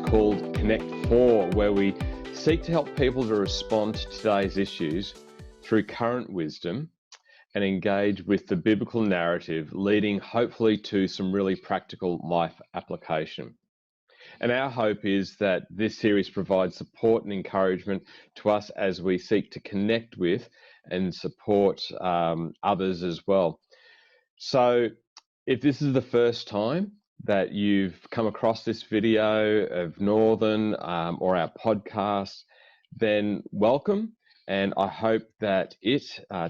called Connect 4, where we seek to help people to respond to today's issues through current wisdom and engage with the biblical narrative, leading hopefully to some really practical life application. And our hope is that this series provides support and encouragement to us as we seek to connect with and support others as well. So if this is the first time that you've come across this video of Northern or our podcast, then welcome. And I hope that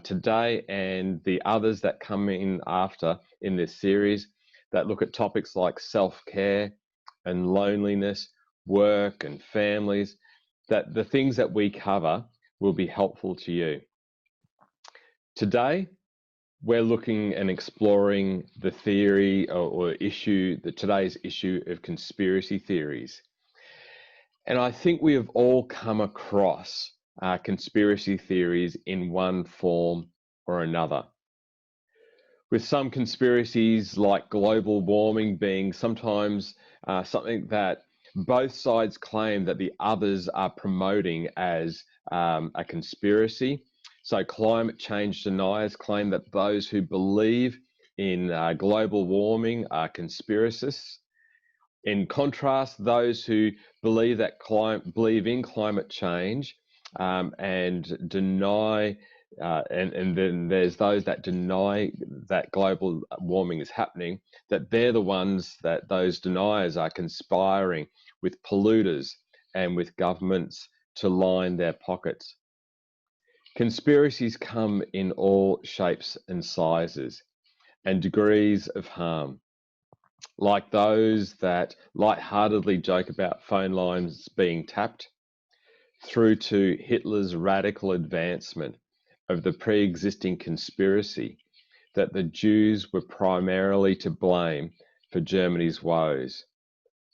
today and the others that come in after in this series that look at topics like self-care and loneliness, work and families, that the things that we cover will be helpful to you. Today, we're looking and exploring the theory or issue, today's issue of conspiracy theories. And I think we have all come across conspiracy theories in one form or another. With some conspiracies like global warming being sometimes something that both sides claim that the others are promoting as a conspiracy. So climate change deniers claim that those who believe in global warming are conspiracists. In contrast, those who believe in climate change and deny, and then there's those that deny that global warming is happening, that they're the ones that those deniers are conspiring with polluters and with governments to line their pockets. Conspiracies come in all shapes and sizes and degrees of harm, like those that lightheartedly joke about phone lines being tapped, through to Hitler's radical advancement of the pre-existing conspiracy that the Jews were primarily to blame for Germany's woes.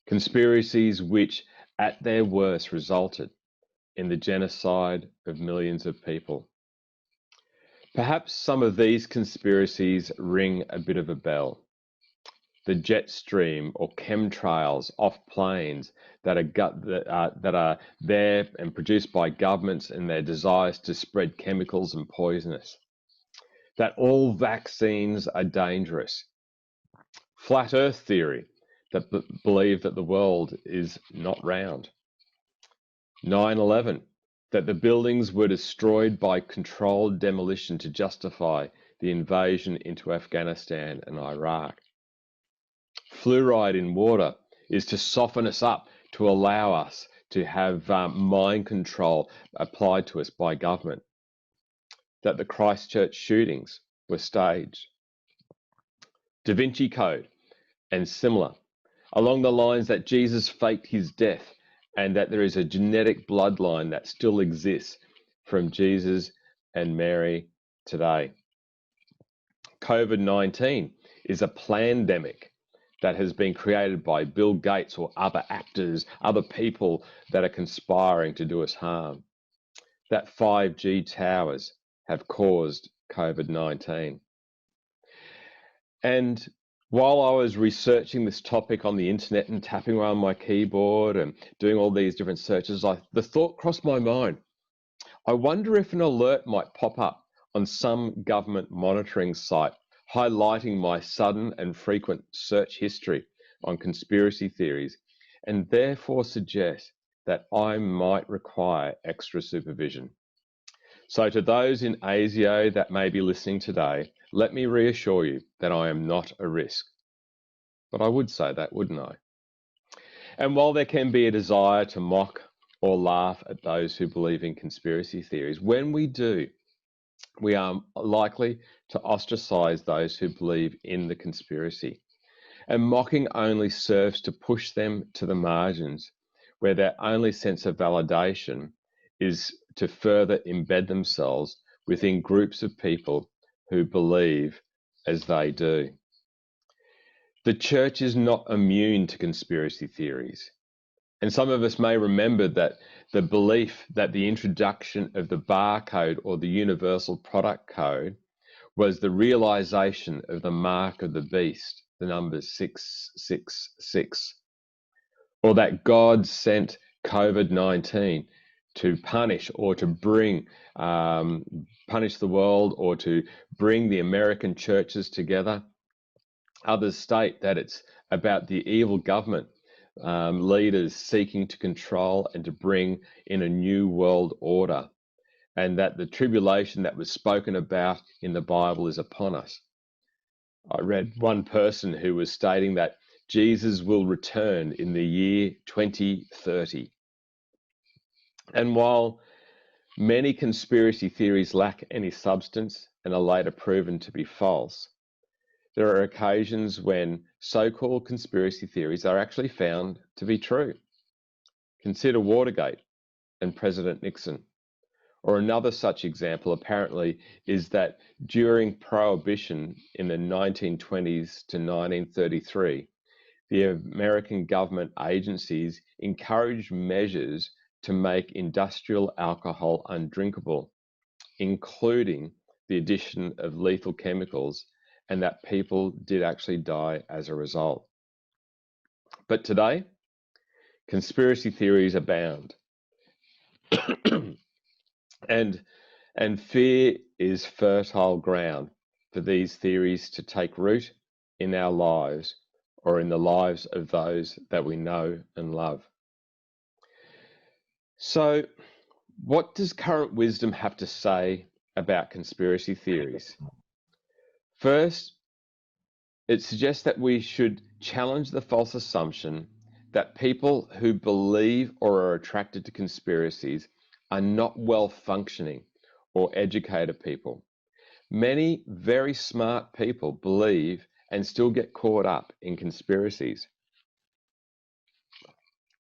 Conspiracies which, at their worst, resulted in the genocide of millions of people. Perhaps some of these conspiracies ring a bit of a bell. The jet stream or chemtrails off planes that are there and produced by governments and their desires to spread chemicals and poisonous. That all vaccines are dangerous. Flat Earth theory that believe that the world is not round. 9/11, that the buildings were destroyed by controlled demolition to justify the invasion into Afghanistan and Iraq. Fluoride in water is to soften us up, to allow us to have mind control applied to us by government. That the Christchurch shootings were staged. Da Vinci Code and similar, along the lines that Jesus faked his death and that there is a genetic bloodline that still exists from Jesus and Mary today. COVID-19 is a plandemic that has been created by Bill Gates or other actors, other people that are conspiring to do us harm. That 5G towers have caused COVID-19. And while I was researching this topic on the internet and tapping around my keyboard and doing all these different searches, the thought crossed my mind. I wonder if an alert might pop up on some government monitoring site highlighting my sudden and frequent search history on conspiracy theories, and therefore suggest that I might require extra supervision. So to those in ASIO that may be listening today, let me reassure you that I am not a risk. But I would say that, wouldn't I? And while there can be a desire to mock or laugh at those who believe in conspiracy theories, when we do, we are likely to ostracize those who believe in the conspiracy. And mocking only serves to push them to the margins, where their only sense of validation is to further embed themselves within groups of people who believe as they do. The church is not immune to conspiracy theories. And some of us may remember that the belief that the introduction of the barcode or the universal product code was the realization of the mark of the beast, the number 666. or that God sent COVID-19 to punish or to bring, punish the world or to bring the American churches together. Others state that it's about the evil government, leaders seeking to control and to bring in a new world order, and that the tribulation that was spoken about in the Bible is upon us. I read one person who was stating that Jesus will return in the year 2030. And while many conspiracy theories lack any substance and are later proven to be false, there are occasions when so-called conspiracy theories are actually found to be true. Consider Watergate and President Nixon. Or another such example, apparently, is that during Prohibition in the 1920s to 1933, the American government agencies encouraged measures to make industrial alcohol undrinkable, including the addition of lethal chemicals, and that people did actually die as a result. But today, conspiracy theories abound. And fear is fertile ground for these theories to take root in our lives or in the lives of those that we know and love. So, what does current wisdom have to say about conspiracy theories? First, it suggests that we should challenge the false assumption that people who believe or are attracted to conspiracies are not well functioning or educated people. Many very smart people believe and still get caught up in conspiracies.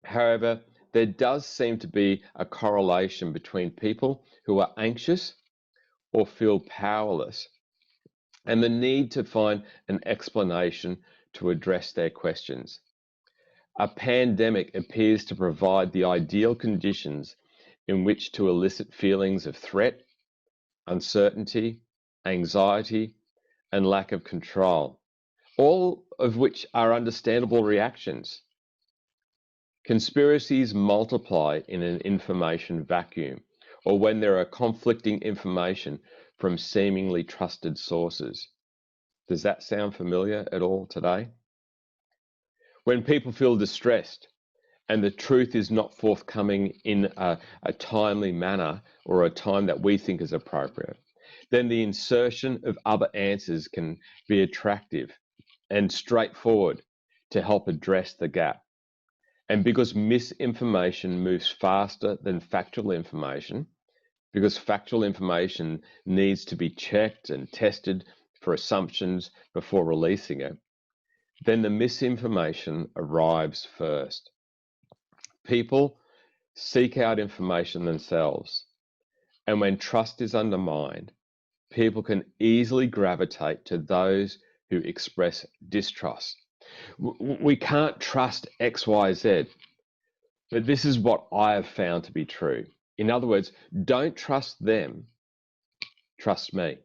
However, there does seem to be a correlation between people who are anxious or feel powerless and the need to find an explanation to address their questions. A pandemic appears to provide the ideal conditions in which to elicit feelings of threat, uncertainty, anxiety, and lack of control, all of which are understandable reactions. Conspiracies multiply in an information vacuum, or when there are conflicting information from seemingly trusted sources. Does that sound familiar at all today? When people feel distressed and the truth is not forthcoming in a timely manner or a time that we think is appropriate, then the insertion of other answers can be attractive and straightforward to help address the gap. And because misinformation moves faster than factual information, because factual information needs to be checked and tested for assumptions before releasing it, then the misinformation arrives first. People seek out information themselves, and when trust is undermined, people can easily gravitate to those who express distrust. We can't trust X, Y, Z, but this is what I have found to be true. In other words, don't trust them, trust me.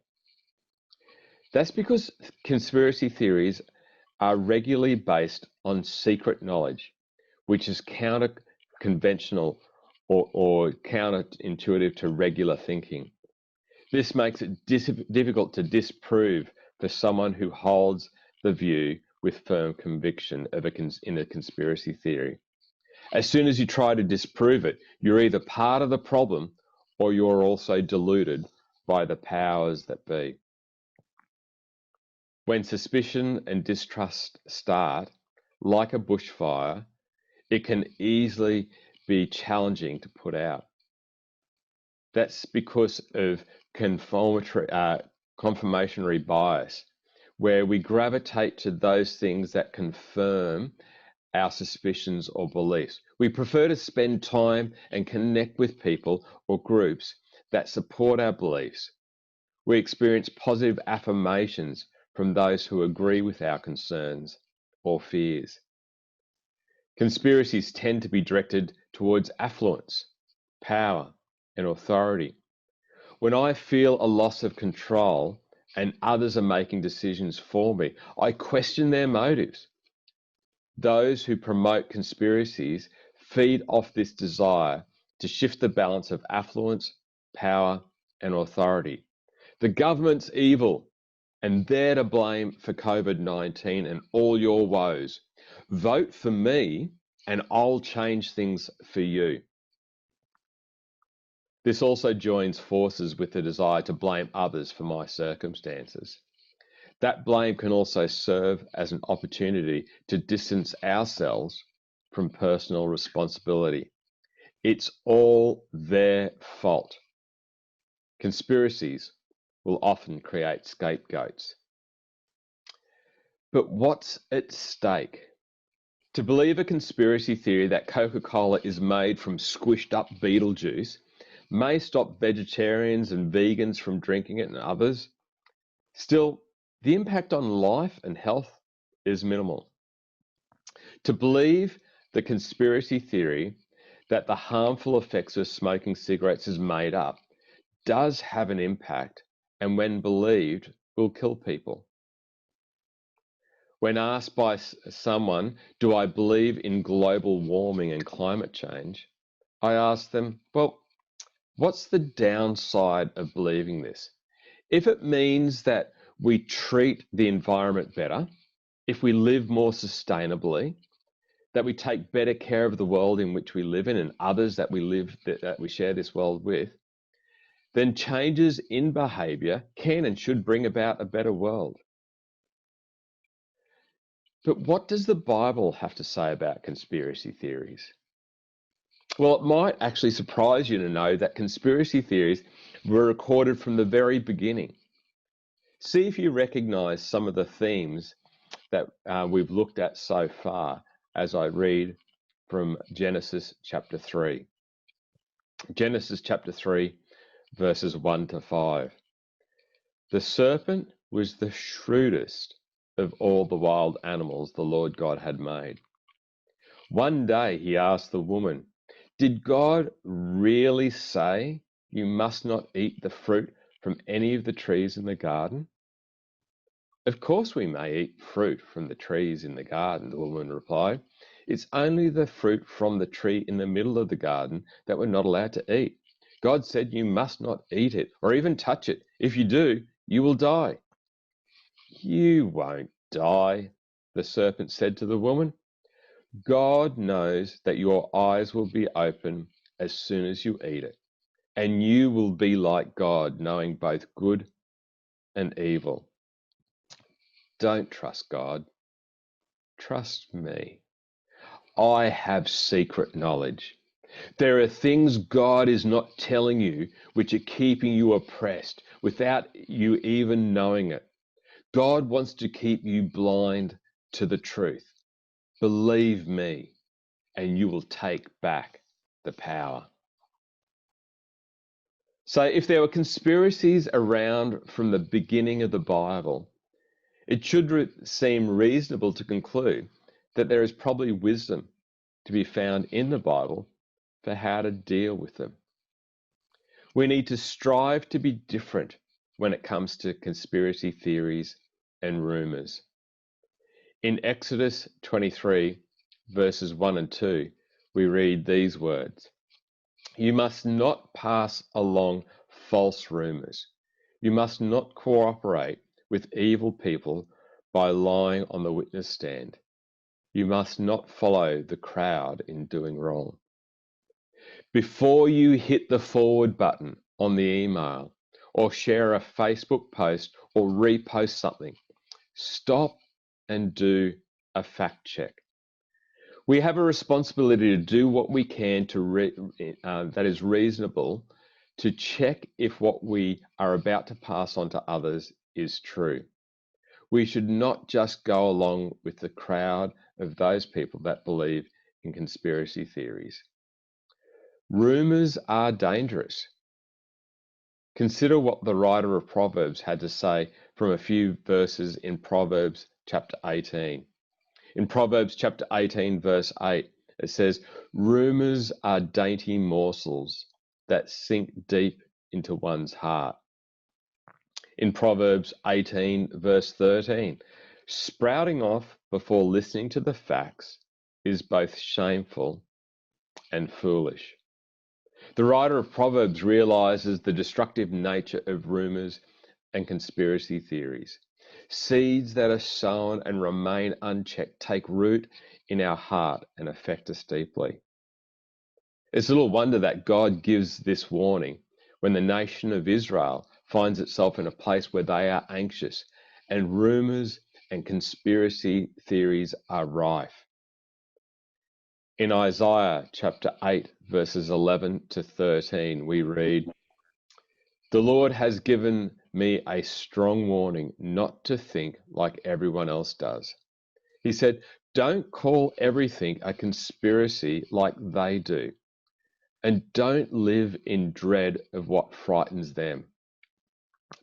That's because conspiracy theories are regularly based on secret knowledge, which is counter-conventional or counterintuitive to regular thinking. This makes it difficult to disprove for someone who holds the view with firm conviction in a conspiracy theory. As soon as you try to disprove it, you're either part of the problem or you're also deluded by the powers that be. When suspicion and distrust start, like a bushfire, it can easily be challenging to put out. That's because of confirmatory bias, where we gravitate to those things that confirm our suspicions or beliefs. We prefer to spend time and connect with people or groups that support our beliefs. We experience positive affirmations from those who agree with our concerns or fears. Conspiracies tend to be directed towards affluence, power, and authority. When I feel a loss of control and others are making decisions for me, I question their motives. Those who promote conspiracies feed off this desire to shift the balance of affluence, power, and authority. The government's evil, and they're to blame for COVID-19 and all your woes. Vote for me, and I'll change things for you. This also joins forces with the desire to blame others for my circumstances. That blame can also serve as an opportunity to distance ourselves from personal responsibility. It's all their fault. Conspiracies will often create scapegoats. But what's at stake? To believe a conspiracy theory that Coca-Cola is made from squished up beetle juice may stop vegetarians and vegans from drinking it and others. Still, the impact on life and health is minimal. To believe the conspiracy theory that the harmful effects of smoking cigarettes is made up does have an impact, and when believed, will kill people. When asked by someone, do I believe in global warming and climate change? I ask them, well, what's the downside of believing this? If it means that we treat the environment better, if we live more sustainably, that we take better care of the world in which we live in and others that we share this world with, then changes in behavior can and should bring about a better world. But what does the Bible have to say about conspiracy theories? Well, it might actually surprise you to know that conspiracy theories were recorded from the very beginning. See if you recognize some of the themes that we've looked at so far as I read from Genesis chapter 3. Genesis chapter 3, verses 1 to 5. The serpent was the shrewdest of all the wild animals the Lord God had made. One day he asked the woman, did God really say you must not eat the fruit from any of the trees in the garden? Of course we may eat fruit from the trees in the garden, the woman replied. It's only the fruit from the tree in the middle of the garden that we're not allowed to eat. God said you must not eat it or even touch it. If you do, you will die. You won't die, the serpent said to the woman. God knows that your eyes will be open as soon as you eat it, and you will be like God, knowing both good and evil. Don't trust God. Trust me. I have secret knowledge. There are things God is not telling you which are keeping you oppressed without you even knowing it. God wants to keep you blind to the truth. Believe me, and you will take back the power. So if there were conspiracies around from the beginning of the Bible, it should seem reasonable to conclude that there is probably wisdom to be found in the Bible for how to deal with them. We need to strive to be different when it comes to conspiracy theories and rumors. In Exodus 23, verses 1 and 2, we read these words. You must not pass along false rumors. You must not cooperate with evil people by lying on the witness stand. You must not follow the crowd in doing wrong. Before you hit the forward button on the email or share a Facebook post or repost something, stop and do a fact check. We have a responsibility to do what we can that is reasonable to check if what we are about to pass on to others is true. We should not just go along with the crowd of those people that believe in conspiracy theories. Rumors are dangerous. Consider what the writer of Proverbs had to say from a few verses in Proverbs chapter 18. In Proverbs chapter 18, verse 8, it says, rumors are dainty morsels that sink deep into one's heart. In Proverbs 18, verse 13, Sprouting off before listening to the facts is both shameful and foolish. The writer of Proverbs realizes the destructive nature of rumors and conspiracy theories. Seeds that are sown and remain unchecked take root in our heart and affect us deeply. It's little wonder that God gives this warning when the nation of Israel finds itself in a place where they are anxious and rumors and conspiracy theories are rife. In Isaiah chapter 8, verses 11 to 13, we read, "The Lord has given me a strong warning not to think like everyone else does." He said, "Don't call everything a conspiracy like they do, and don't live in dread of what frightens them.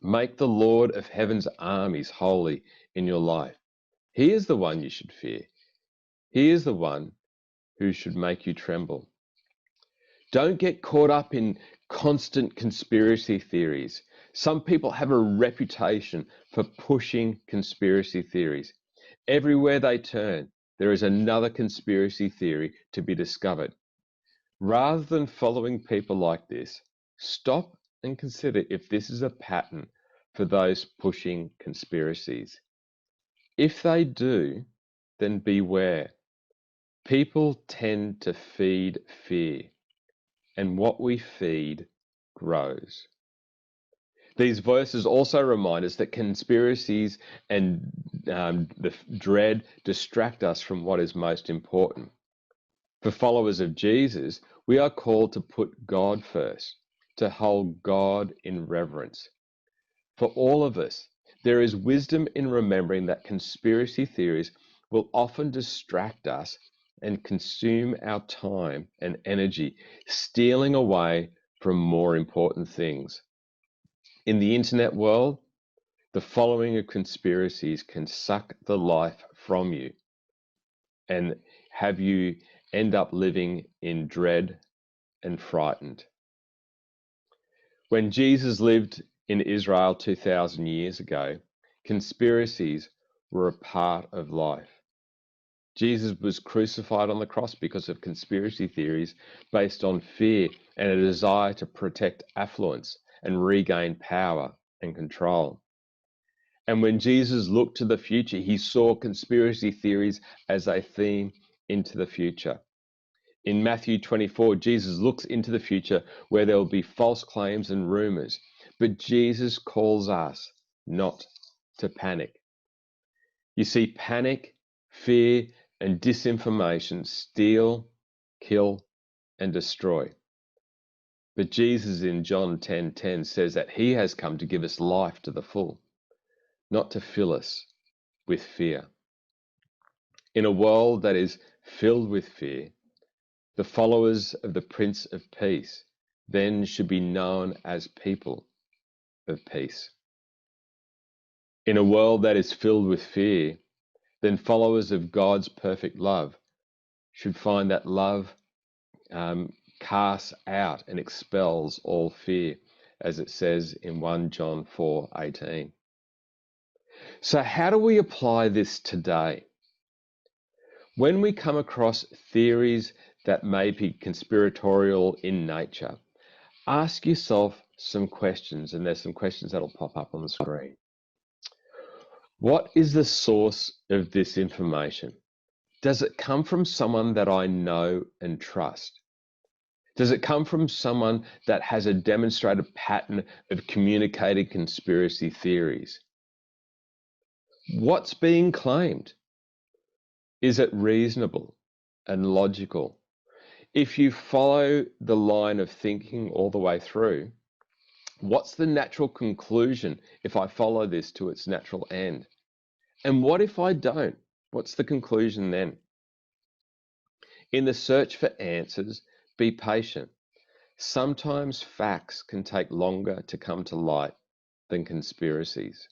Make the Lord of heaven's armies holy in your life. He is the one you should fear. He is the one who should make you tremble. Don't get caught up in constant conspiracy theories. Some people have a reputation for pushing conspiracy theories. Everywhere they turn, there is another conspiracy theory to be discovered. Rather than following people like this, stop and consider if this is a pattern for those pushing conspiracies. If they do, then beware. People tend to feed fear, and what we feed grows. These verses also remind us that conspiracies and the dread distract us from what is most important. For followers of Jesus, we are called to put God first, to hold God in reverence. For all of us, there is wisdom in remembering that conspiracy theories will often distract us and consume our time and energy, stealing away from more important things. In the internet world, the following of conspiracies can suck the life from you and have you end up living in dread and frightened. When Jesus lived in Israel 2,000 years ago, conspiracies were a part of life. Jesus was crucified on the cross because of conspiracy theories based on fear and a desire to protect affluence and regain power and control. And when Jesus looked to the future, he saw conspiracy theories as a theme into the future. In Matthew 24, Jesus looks into the future where there will be false claims and rumors, but Jesus calls us not to panic. You see, panic, fear, and disinformation steal, kill, and destroy. But Jesus in John 10:10 says that he has come to give us life to the full, not to fill us with fear. In a world that is filled with fear, the followers of the Prince of Peace then should be known as people of peace. In a world that is filled with fear, then followers of God's perfect love should find that love casts out and expels all fear, as it says in 1 John 4:18. So how do we apply this today? When we come across theories that may be conspiratorial in nature, ask yourself some questions, and there's some questions that'll pop up on the screen. What is the source of this information? Does it come from someone that I know and trust? Does it come from someone that has a demonstrated pattern of communicating conspiracy theories? What's being claimed? Is it reasonable and logical? If you follow the line of thinking all the way through, what's the natural conclusion if I follow this to its natural end? And what if I don't? What's the conclusion then? In the search for answers, be patient. Sometimes facts can take longer to come to light than conspiracies.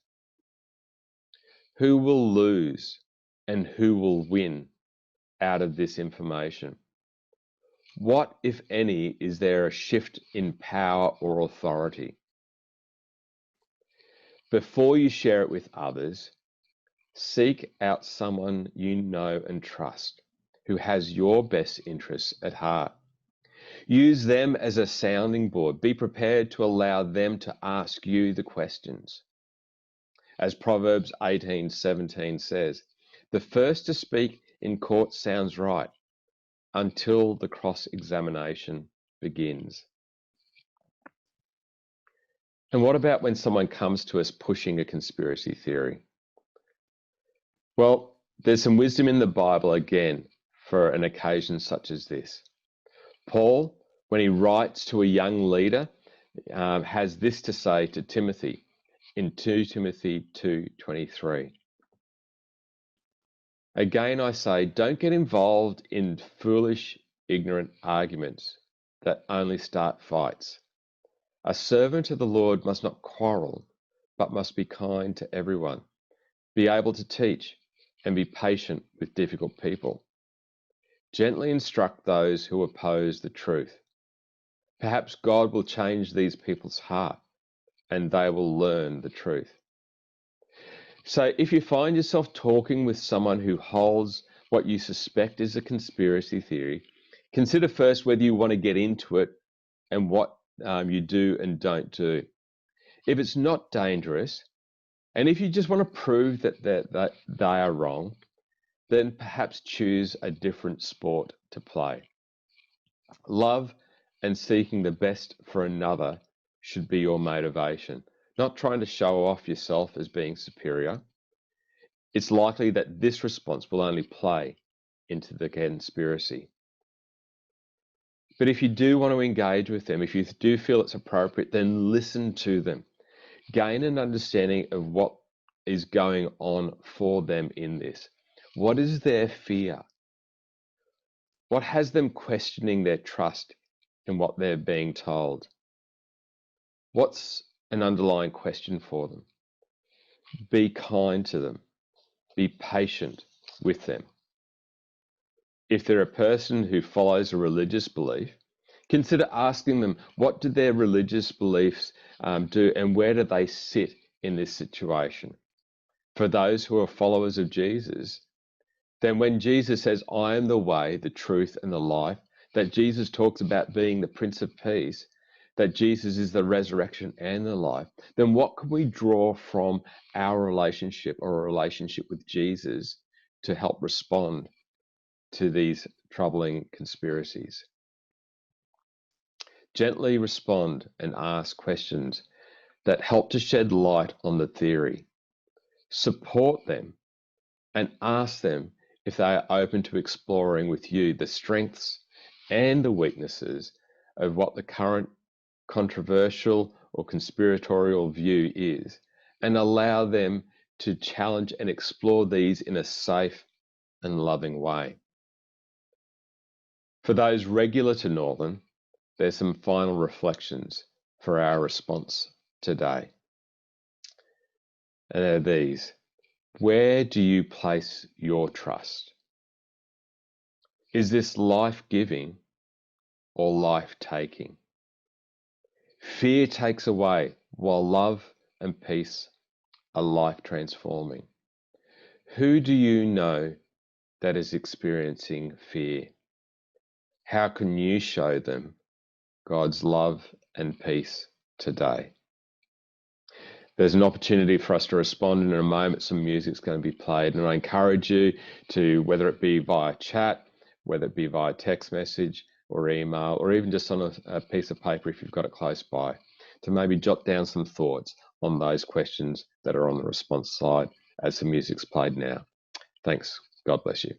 Who will lose and who will win out of this information? What, if any, is there a shift in power or authority? Before you share it with others, Seek out someone you know and trust, who has your best interests at heart. Use them as a sounding board. Be prepared to allow them to ask you the questions. As Proverbs 18:17 says, the first to speak in court sounds right until the cross-examination begins. And what about when someone comes to us pushing a conspiracy theory? Well, there's some wisdom in the Bible again for an occasion such as this. Paul, when he writes to a young leader, has this to say to Timothy in 2 Timothy 2:23. Again, I say, don't get involved in foolish, ignorant arguments that only start fights. A servant of the Lord must not quarrel, but must be kind to everyone, be able to teach, and be patient with difficult people. Gently instruct those who oppose the truth. Perhaps God will change these people's heart and they will learn the truth. So if you find yourself talking with someone who holds what you suspect is a conspiracy theory, consider first whether you want to get into it and what you do and don't do. If it's not dangerous, and if you just want to prove that they are wrong, then perhaps choose a different sport to play. Love and seeking the best for another should be your motivation, not trying to show off yourself as being superior. It's likely that this response will only play into the conspiracy. But if you do want to engage with them, if you do feel it's appropriate, then listen to them. Gain an understanding of what is going on for them in this. What is their fear? What has them questioning their trust in what they're being told? What's an underlying question for them? Be kind to them. Be patient with them. If they're a person who follows a religious belief, consider asking them, what do their religious beliefs do and where do they sit in this situation? For those who are followers of Jesus, then when Jesus says, I am the way, the truth, and the life, that Jesus talks about being the Prince of Peace, that Jesus is the resurrection and the life, then what can we draw from our relationship or a relationship with Jesus to help respond to these troubling conspiracies? Gently respond and ask questions that help to shed light on the theory. Support them and ask them if they are open to exploring with you the strengths and the weaknesses of what the current controversial or conspiratorial view is, and allow them to challenge and explore these in a safe and loving way. For those regular to Northern, there's some final reflections for our response today. And they're these. Where do you place your trust? Is this life-giving or life-taking? Fear takes away, while love and peace are life-transforming. Who do you know that is experiencing fear? How can you show them God's love and peace today? There's an opportunity for us to respond in a moment. Some music's going to be played, and I encourage you to, whether it be via chat, whether it be via text message or email, or even just on a piece of paper if you've got it close by, to maybe jot down some thoughts on those questions that are on the response slide as the music's played now. Thanks. God bless you.